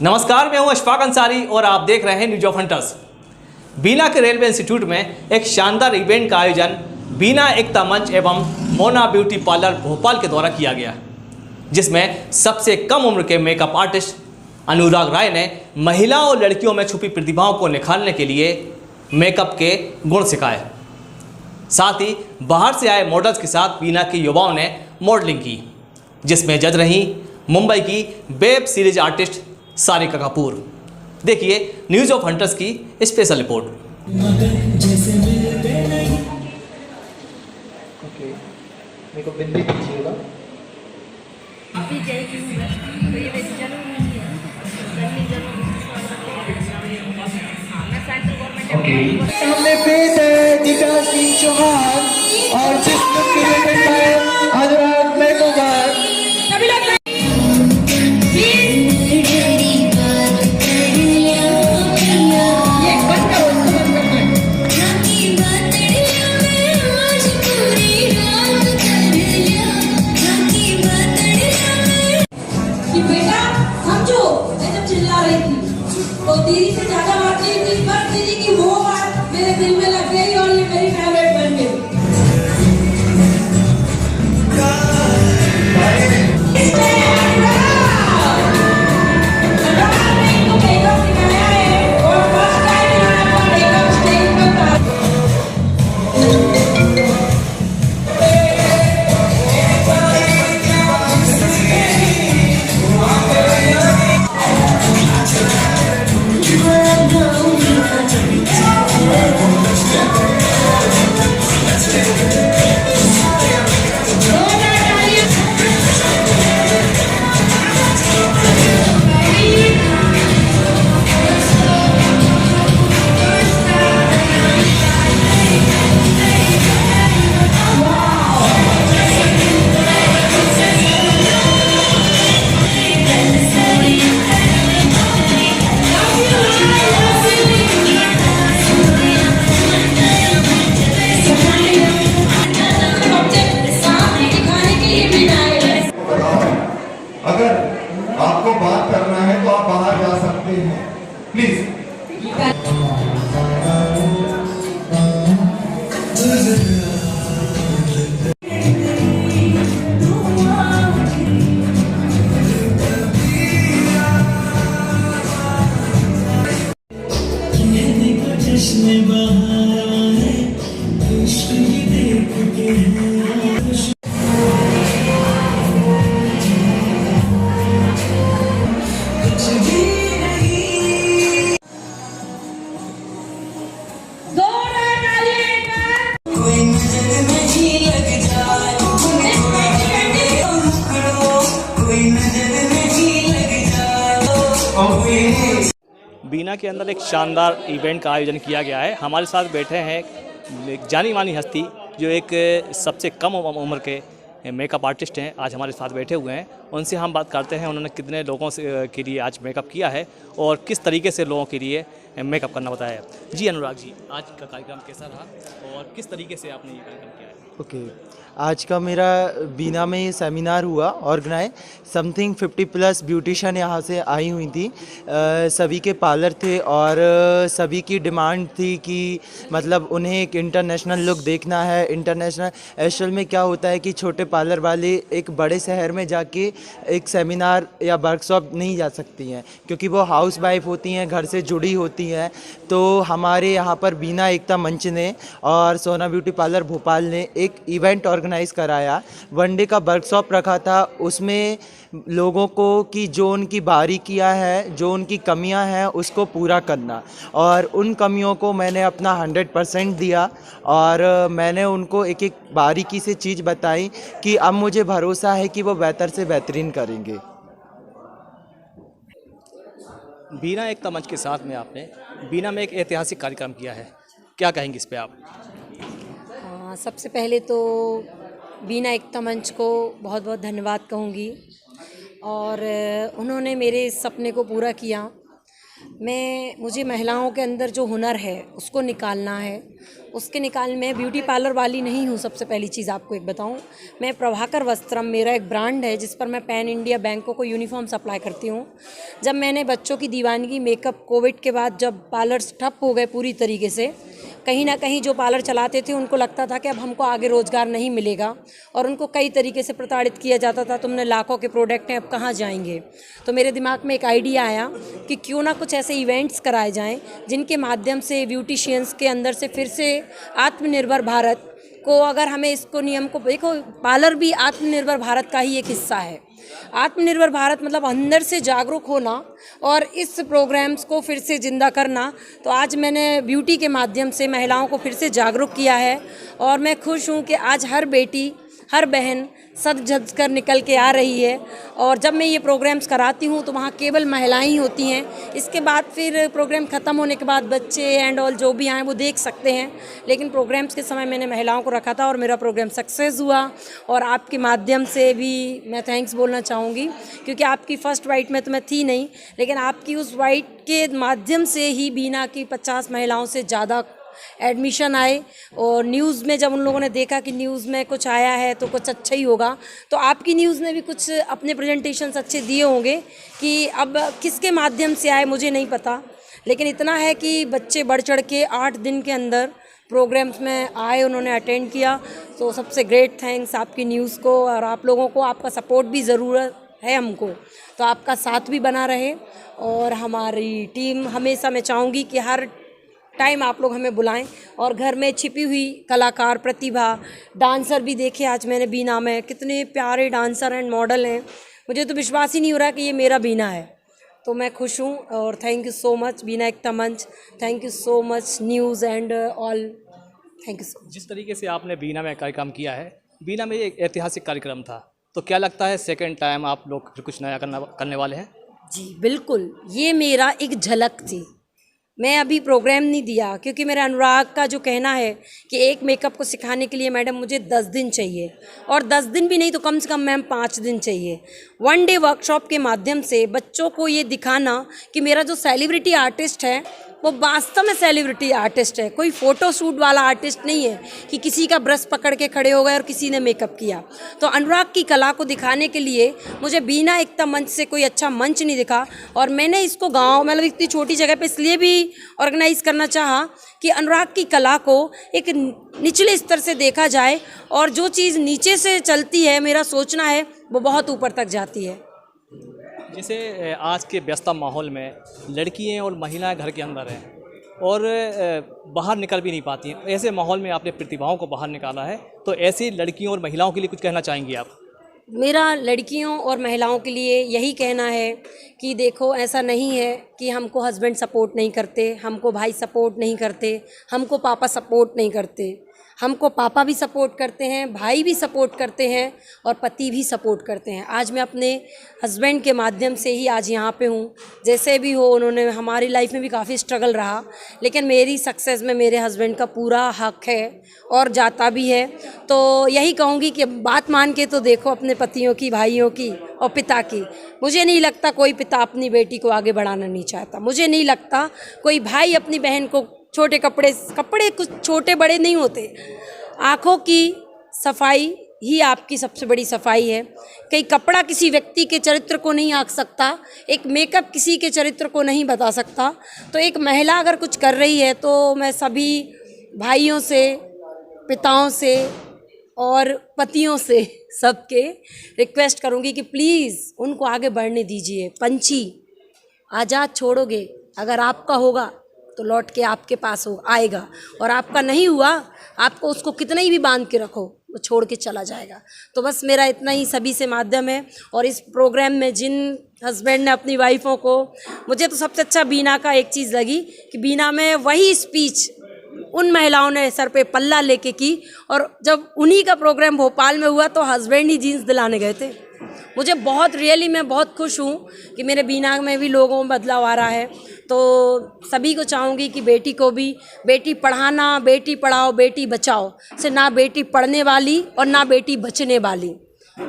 नमस्कार, मैं हूं अशफाक अंसारी और आप देख रहे हैं न्यूज ऑफ हंटर्स। बीना के रेलवे इंस्टीट्यूट में एक शानदार इवेंट का आयोजन बीना एकता मंच एवं मोना ब्यूटी पार्लर भोपाल के द्वारा किया गया, जिसमें सबसे कम उम्र के मेकअप आर्टिस्ट अनुराग राय ने महिलाओं और लड़कियों में छुपी प्रतिभाओं को निखारने के लिए मेकअप के गुण सिखाए। साथ ही बाहर से आए मॉडल्स के साथ बीना के युवाओं ने मॉडलिंग की, जिसमें जज रही मुंबई की web series artist Sarika Kapoor. देखिए न्यूज ऑफ हंटर्स की स्पेशल रिपोर्ट। मेरे को बिंदी दीजिएगा। सामने पेश है गीता सिंह चौहान और जिस लुक क्रिएटेड बाय अनुराग मेकोवर। तो दीदी से ज्यादा बात नहीं थी, बस दीदी की वो बात मेरे दिल में लग गई और ये मेरी फेवरेट बन गई। अगर आपको बात करना है तो आप बाहर जा सकते हैं, प्लीज। बीना के अंदर एक शानदार इवेंट का आयोजन किया गया है। हमारे साथ बैठे हैं एक जानी मानी हस्ती जो एक सबसे कम उम्र के मेकअप आर्टिस्ट हैं, आज हमारे साथ बैठे हुए हैं। उनसे हम बात करते हैं उन्होंने कितने लोगों के लिए आज मेकअप किया है और किस तरीके से लोगों के लिए मेकअप करना बताया है। जी अनुराग जी, आज का कार्यक्रम कैसा रहा और किस तरीके से आपने ये कार्यक्रम किया है? ओके, आज का मेरा बीना में ये सेमिनार हुआ ऑर्गेनाइज। समथिंग 50+ ब्यूटिशियन यहाँ से आई हुई थी। सभी के पार्लर थे और सभी की डिमांड थी कि मतलब उन्हें एक इंटरनेशनल लुक देखना है। इंटरनेशनल एक्चुअल में क्या होता है कि छोटे पार्लर वाले एक बड़े शहर में जाके एक सेमिनार या वर्कशॉप नहीं जा सकती हैं, क्योंकि वो हाउस वाइफ होती हैं, घर से जुड़ी होती हैं। तो हमारे यहाँ पर बीना एकता मंच ने और सोना ब्यूटी पार्लर भोपाल ने एक इवेंट ऑर्गेनाइज कराया। वन डे का वर्कशॉप रखा था। उसमें लोगों को कि जो उनकी बारीकियां हैं, जो उनकी कमियां हैं, उसको पूरा करना, और उन कमियों को मैंने अपना 100% दिया और मैंने उनको एक एक बारीकी से चीज़ बताई कि अब मुझे भरोसा है कि वो बेहतर से बेहतरीन करेंगे। बीना एकता मंच के साथ में आपने बीना में एक ऐतिहासिक कार्यक्रम किया है, क्या कहेंगे इस पे आप? सबसे पहले तो बीना एकता मंच को बहुत बहुत धन्यवाद कहूँगी और उन्होंने मेरे इस सपने को पूरा किया। मुझे महिलाओं के अंदर जो हुनर है उसको निकालना है, उसके निकाल मैं ब्यूटी पार्लर वाली नहीं हूँ। सबसे पहली चीज़ आपको एक बताऊँ, मैं प्रभाकर वस्त्रम, मेरा एक ब्रांड है जिस पर मैं पैन इंडिया बैंकों को यूनिफॉर्म सप्लाई करती हूँ। जब मैंने बच्चों की दीवानगी मेकअप कोविड के बाद जब पार्लर्स ठप हो गए पूरी तरीके से, कहीं ना कहीं जो पार्लर चलाते थे उनको लगता था कि अब हमको आगे रोज़गार नहीं मिलेगा और उनको कई तरीके से प्रताड़ित किया जाता था, तुमने लाखों के प्रोडक्ट हैं अब कहाँ जाएंगे। तो मेरे दिमाग में एक आइडिया आया कि क्यों ना कुछ ऐसे इवेंट्स कराए जाएं जिनके माध्यम से ब्यूटिशियंस के अंदर से फिर से आत्मनिर्भर भारत को, अगर हमें इसको नियम को देखो, पार्लर भी आत्मनिर्भर भारत का ही एक हिस्सा है। आत्मनिर्भर भारत मतलब अंदर से जागरूक होना और इस प्रोग्राम्स को फिर से ज़िंदा करना। तो आज मैंने ब्यूटी के माध्यम से महिलाओं को फिर से जागरूक किया है और मैं खुश हूँ कि आज हर बेटी, हर बहन सज धज कर निकल के आ रही है। और जब मैं ये प्रोग्राम्स कराती हूँ तो वहाँ केवल महिलाएं ही होती हैं। इसके बाद फिर प्रोग्राम ख़त्म होने के बाद बच्चे एंड ऑल जो भी आएँ वो देख सकते हैं, लेकिन प्रोग्राम्स के समय मैंने महिलाओं को रखा था और मेरा प्रोग्राम सक्सेस हुआ। और आपके माध्यम से भी मैं थैंक्स बोलना चाहूँगी, क्योंकि आपकी फ़र्स्ट वाइट में तो मैं थी नहीं, लेकिन आपकी उस वाइट के माध्यम से ही बीना की 50 महिलाओं से ज़्यादा एडमिशन आए। और न्यूज़ में जब उन लोगों ने देखा कि न्यूज़ में कुछ आया है तो कुछ अच्छा ही होगा, तो आपकी न्यूज़ ने भी कुछ अपने प्रेजेंटेशंस अच्छे दिए होंगे। कि अब किसके माध्यम से आए मुझे नहीं पता, लेकिन इतना है कि बच्चे बढ़ चढ़ के 8 दिन के अंदर प्रोग्राम्स में आए, उन्होंने अटेंड किया। तो सबसे ग्रेट थैंक्स आपकी न्यूज़ को, और आप लोगों को आपका सपोर्ट भी ज़रूरत है हमको, तो आपका साथ भी बना रहे। और हमारी टीम हमेशा, मैं चाहूँगी कि हर टाइम आप लोग हमें बुलाएं और घर में छिपी हुई कलाकार प्रतिभा, डांसर भी देखे आज मैंने बीना में, कितने प्यारे डांसर एंड मॉडल हैं। मुझे तो विश्वास ही नहीं हो रहा कि ये मेरा बीना है। तो मैं खुश हूँ और थैंक यू सो मच बीना एकता मंच, thank you so much news and all, thank you so much. जिस तरीके से आपने बीना में कार्यक्रम किया है, बीना में एक ऐतिहासिक कार्यक्रम था, तो क्या लगता है सेकेंड टाइम आप लोग फिर कुछ नया करने वाले हैं? जी बिल्कुल, ये मेरा एक झलक थी। मैं अभी प्रोग्राम नहीं दिया क्योंकि मेरा अनुराग का जो कहना है कि एक मेकअप को सिखाने के लिए मैडम मुझे 10 दिन चाहिए, और 10 दिन भी नहीं तो कम से कम मैम 5 दिन चाहिए। 1 डे वर्कशॉप के माध्यम से बच्चों को ये दिखाना कि मेरा जो सेलिब्रिटी आर्टिस्ट है वो वास्तव में सेलिब्रिटी आर्टिस्ट है, कोई फ़ोटो शूट वाला आर्टिस्ट नहीं है कि किसी का ब्रश पकड़ के खड़े हो गए और किसी ने मेकअप किया। तो अनुराग की कला को दिखाने के लिए मुझे बीना एकता मंच से कोई अच्छा मंच नहीं दिखा, और मैंने इसको गांव मतलब इतनी छोटी जगह पे इसलिए भी ऑर्गेनाइज़ करना चाहा कि अनुराग की कला को एक निचले स्तर से देखा जाए, और जो चीज़ नीचे से चलती है, मेरा सोचना है, वो बहुत ऊपर तक जाती है। जैसे आज के व्यस्त माहौल में लड़कियां और महिलाएं घर के अंदर हैं और बाहर निकल भी नहीं पाती हैं, ऐसे माहौल में आपने प्रतिभाओं को बाहर निकाला है, तो ऐसी लड़कियों और महिलाओं के लिए कुछ कहना चाहेंगी आप? मेरा लड़कियों और महिलाओं के लिए यही कहना है कि देखो, ऐसा नहीं है कि हमको हस्बैंड सपोर्ट नहीं करते, हमको भाई सपोर्ट नहीं करते, हमको पापा सपोर्ट नहीं करते। हमको पापा भी सपोर्ट करते हैं, भाई भी सपोर्ट करते हैं और पति भी सपोर्ट करते हैं। आज मैं अपने हस्बैंड के माध्यम से ही आज यहाँ पे हूँ। जैसे भी हो, उन्होंने हमारी लाइफ में भी काफ़ी स्ट्रगल रहा, लेकिन मेरी सक्सेस में मेरे हस्बैंड का पूरा हक है और जाता भी है। तो यही कहूँगी कि बात मान के तो देखो अपने पतियों की, भाइयों की और पिता की। मुझे नहीं लगता कोई पिता अपनी बेटी को आगे बढ़ाना नहीं चाहता। मुझे नहीं लगता कोई भाई अपनी बहन को छोटे कपड़े कुछ छोटे बड़े नहीं होते। आँखों की सफाई ही आपकी सबसे बड़ी सफाई है। कई कपड़ा किसी व्यक्ति के चरित्र को नहीं आँक सकता, एक मेकअप किसी के चरित्र को नहीं बता सकता। तो एक महिला अगर कुछ कर रही है तो मैं सभी भाइयों से, पिताओं से और पतियों से सबके रिक्वेस्ट करूँगी कि प्लीज़ उनको आगे बढ़ने दीजिए। पंछी आज़ाद छोड़ोगे, अगर आपका होगा तो लौट के आपके पास आएगा, और आपका नहीं हुआ, आपको उसको कितना ही भी बांध के रखो, वो छोड़ के चला जाएगा। तो बस मेरा इतना ही सभी से माध्यम है। और इस प्रोग्राम में जिन हस्बैंड ने अपनी वाइफों को, मुझे तो सबसे अच्छा बीना का एक चीज़ लगी कि बीना में वही स्पीच उन महिलाओं ने सर पे पल्ला लेके की, और जब उन्हीं का प्रोग्राम भोपाल में हुआ तो हस्बैंड ही जीन्स दिलाने गए थे। मुझे बहुत रियली मैं बहुत खुश हूँ कि मेरे बीना में भी लोगों में बदलाव आ रहा है। तो सभी को चाहूँगी कि बेटी को भी, बेटी पढ़ाना, बेटी पढ़ाओ बेटी बचाओ से ना बेटी पढ़ने वाली और ना बेटी बचने वाली।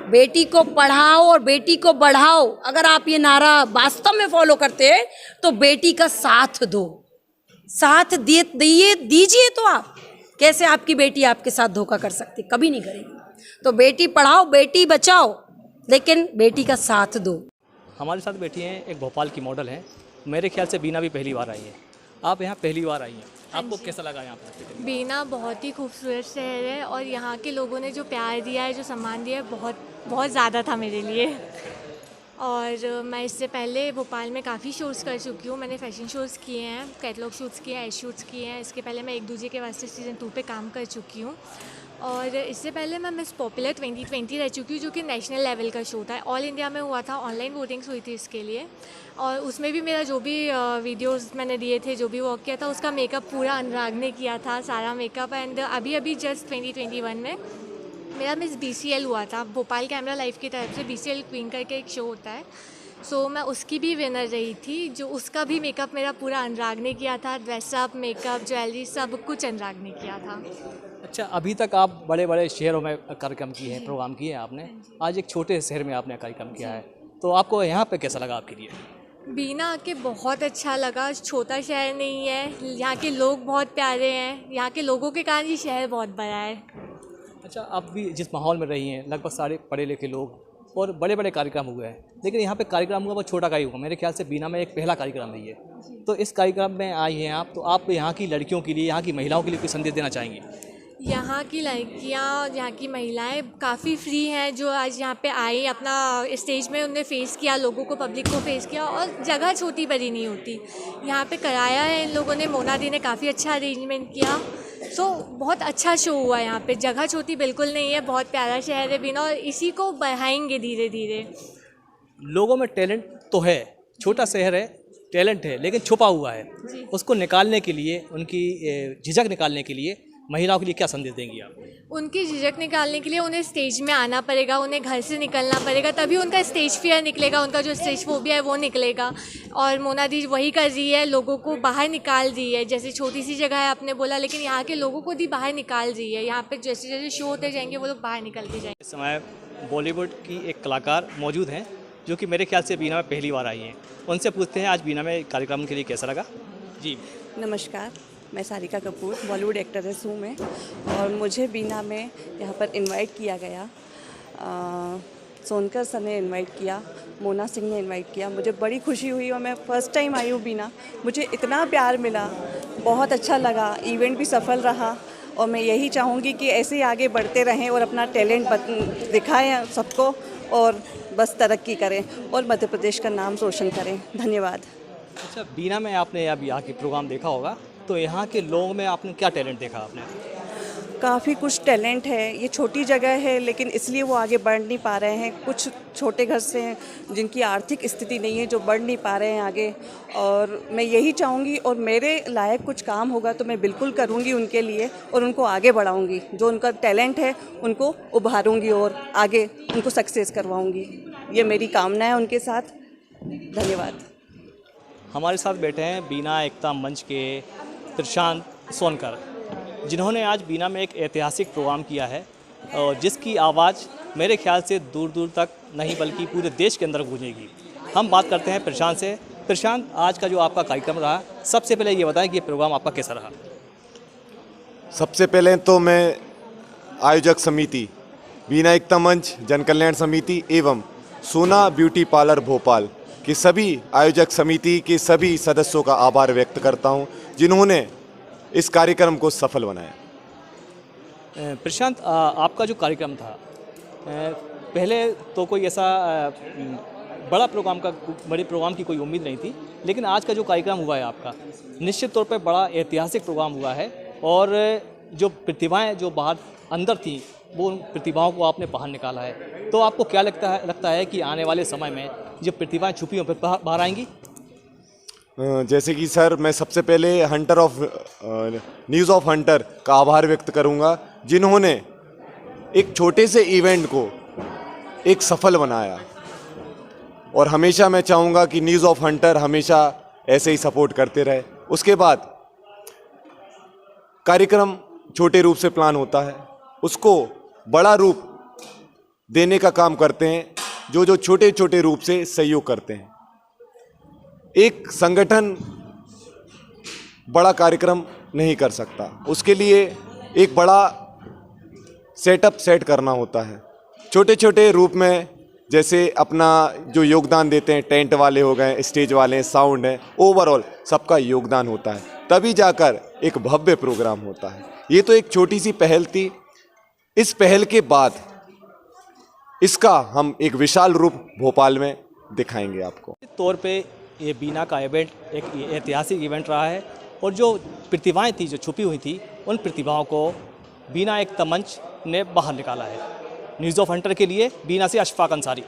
बेटी को पढ़ाओ और बेटी को बढ़ाओ, अगर आप ये नारा वास्तव में फॉलो करते हैं तो बेटी का साथ दो, साथ दीजिए तो आप कैसे आपकी बेटी आपके साथ धोखा कर सकती, कभी नहीं करेगी। तो बेटी पढ़ाओ, बेटी बचाओ, लेकिन बेटी का साथ दो। हमारे साथ बैठी हैं एक भोपाल की मॉडल हैं, मेरे ख्याल से बीना भी पहली बार आई है। आप यहाँ पहली बार आई हैं, आपको कैसा लगा यहाँ पर? बीना बहुत ही खूबसूरत शहर है और यहाँ के लोगों ने जो प्यार दिया है, जो सम्मान दिया है, बहुत बहुत ज़्यादा था मेरे लिए। और मैं इससे पहले भोपाल में काफ़ी शोज़ कर चुकी हूँ। मैंने फैशन शोज़ किए हैं, कैटलॉग शूट्स किए हैं, एड शूट्स किए हैं। इसके पहले मैं एक दूजे के वास्ते सीज़न 2 पे काम कर चुकी हूँ। और इससे पहले मैं मिस पॉपुलर 2020 रह चुकी हूँ, जो कि नेशनल लेवल का शो था, ऑल इंडिया में हुआ था। ऑनलाइन वोटिंग्स हुई थी इसके लिए, और उसमें भी मेरा जो भी वीडियोस मैंने दिए थे, जो भी वर्क किया था, उसका मेकअप पूरा अनुराग ने किया था, सारा मेकअप। एंड अभी जस्ट 2021 में मेरा मिस BCL हुआ था, भोपाल कैमरा लाइव की तरफ से BCL क्वीन करके एक शो होता है। सो मैं उसकी भी विनर रही थी, जो उसका भी मेकअप मेरा पूरा अनुराग ने किया था। ड्रेसअप, मेकअप, ज्वेलरी, सब कुछ अनुराग ने किया था। अच्छा, अभी तक आप बड़े बड़े शहरों में कार्यक्रम किए हैं, प्रोग्राम किए हैं आपने, आज एक छोटे शहर में आपने कार्यक्रम किया है, तो आपको यहाँ पे कैसा लगा आपके लिए? बीना आके बहुत अच्छा लगा। छोटा शहर नहीं है, यहाँ के लोग बहुत प्यारे हैं, यहाँ के लोगों के कारण ये शहर बहुत बड़ा है। अच्छा, आप भी जिस माहौल में रही हैं, लगभग सारे पढ़े लिखे लोग और बड़े बड़े कार्यक्रम हुए हैं, लेकिन यहाँ पे कार्यक्रम हुआ वो छोटा का ही हुआ। मेरे ख्याल से बीना में एक पहला कार्यक्रम रही है, तो इस कार्यक्रम में आई हैं आप, तो आप यहाँ की लड़कियों के लिए, यहाँ की महिलाओं के लिए कोई संदेश देना चाहेंगी? यहाँ की लड़कियाँ, यहाँ की महिलाएं काफ़ी फ्री हैं, जो आज यहाँ पे आई, अपना स्टेज में उन्हें फेस किया, लोगों को, पब्लिक को फेस किया। और जगह छोटी बड़ी नहीं होती, यहाँ पे कराया है इन लोगों ने। मोना दी ने काफ़ी अच्छा अरेंजमेंट किया। सो बहुत अच्छा शो हुआ यहाँ पे। जगह छोटी बिल्कुल नहीं है, बहुत प्यारा शहर है बीना, और इसी को बढ़ाएंगे धीरे धीरे। लोगों में टैलेंट तो है, छोटा शहर है, टैलेंट है, लेकिन छुपा हुआ है। उसको निकालने के लिए, उनकी झिझक निकालने के लिए महिलाओं के लिए क्या संदेश देंगी आप? उनकी झिझक निकालने के लिए उन्हें स्टेज में आना पड़ेगा, उन्हें घर से निकलना पड़ेगा, तभी उनका स्टेज फियर निकलेगा, उनका जो स्टेज फोबिया है वो निकलेगा। और मोना दी वही कर रही है, लोगों को बाहर निकाल रही है। जैसे छोटी सी जगह है आपने बोला, लेकिन यहाँ के लोगों को भी बाहर निकाल रही है। यहाँ पे जैसे जैसे शो होते जाएंगे वो लोग बाहर निकलते जाएंगे। इस समय बॉलीवुड की एक कलाकार मौजूद हैं, जो कि मेरे ख्याल से बीना में पहली बार आई हैं। उनसे पूछते हैं आज बीना में कार्यक्रम के लिए कैसा लगा। जी नमस्कार, मैं सारिका कपूर, बॉलीवुड एक्ट्रेस हूँ मैं, और मुझे बीना में यहाँ पर इनवाइट किया गया। सोनकर सर ने इनवाइट किया, मोना सिंह ने इनवाइट किया। मुझे बड़ी खुशी हुई और मैं फ़र्स्ट टाइम आई हूँ बीना। मुझे इतना प्यार मिला, बहुत अच्छा लगा। इवेंट भी सफल रहा और मैं यही चाहूँगी कि ऐसे ही आगे बढ़ते रहें और अपना टैलेंट दिखाएं सबको, और बस तरक्की करें और मध्य प्रदेश का नाम रोशन करें। धन्यवाद। अच्छा, बीना में आपने अब यहाँ की प्रोग्राम देखा होगा, तो यहाँ के लोगों में आपने क्या टैलेंट देखा आपने? काफ़ी कुछ टैलेंट है। ये छोटी जगह है, लेकिन इसलिए वो आगे बढ़ नहीं पा रहे हैं। कुछ छोटे घर से हैं जिनकी आर्थिक स्थिति नहीं है, जो बढ़ नहीं पा रहे हैं आगे। और मैं यही चाहूँगी, और मेरे लायक कुछ काम होगा तो मैं बिल्कुल करूँगी उनके लिए, और उनको आगे बढ़ाऊँगी। जो उनका टैलेंट है उनको उभारूँगी और आगे उनको सक्सेस करवाऊँगी। ये मेरी कामना है उनके साथ। धन्यवाद। हमारे साथ बैठे हैं बीना एकता मंच के प्रशांत सोनकर, जिन्होंने आज बीना में एक ऐतिहासिक प्रोग्राम किया है, और जिसकी आवाज़ मेरे ख्याल से दूर दूर तक नहीं बल्कि पूरे देश के अंदर गूंजेगी। हम बात करते हैं प्रशांत से। प्रशांत, आज का जो आपका कार्यक्रम रहा, सबसे पहले ये बताएं कि ये प्रोग्राम आपका कैसा रहा? सबसे पहले तो मैं आयोजक समिति, बीना एकता मंच, जन कल्याण समिति एवं सोना ब्यूटी पार्लर भोपाल के सभी आयोजक समिति के सभी सदस्यों का आभार व्यक्त करता हूं, जिन्होंने इस कार्यक्रम को सफल बनाया। प्रशांत, आपका जो कार्यक्रम था, पहले तो कोई ऐसा बड़े प्रोग्राम की कोई उम्मीद नहीं थी, लेकिन आज का जो कार्यक्रम हुआ है आपका, निश्चित तौर पे बड़ा ऐतिहासिक प्रोग्राम हुआ है। और जो प्रतिभाएं जो बाहर अंदर थी, वो उन प्रतिभाओं को आपने बाहर निकाला है। तो आपको क्या लगता है कि आने वाले समय में जो प्रतिभाएं छुपी हों बाहर आएंगी? जैसे कि सर, मैं सबसे पहले न्यूज़ ऑफ हंटर का आभार व्यक्त करूंगा, जिन्होंने एक छोटे से इवेंट को एक सफल बनाया। और हमेशा मैं चाहूँगा कि न्यूज़ ऑफ हंटर हमेशा ऐसे ही सपोर्ट करते रहे। उसके बाद कार्यक्रम छोटे रूप से प्लान होता है, उसको बड़ा रूप देने का काम करते हैं, जो छोटे छोटे रूप से सहयोग करते हैं। एक संगठन बड़ा कार्यक्रम नहीं कर सकता, उसके लिए एक बड़ा सेटअप सेट करना होता है। छोटे छोटे रूप में जैसे अपना जो योगदान देते हैं, टेंट वाले हो गए, स्टेज वाले हैं, साउंड है, ओवरऑल सबका योगदान होता है, तभी जाकर एक भव्य प्रोग्राम होता है। ये तो एक छोटी सी पहल थी। इस पहल के बाद इसका हम एक विशाल रूप भोपाल में दिखाएंगे आपको। तौर पे ये बीना का इवेंट एक ऐतिहासिक इवेंट रहा है और जो प्रतिभाएं थी, जो छुपी हुई थी, उन प्रतिभाओं को बीना एक तमंच ने बाहर निकाला है। न्यूज़ ऑफ हंटर के लिए बीना से अशफाक अंसारी।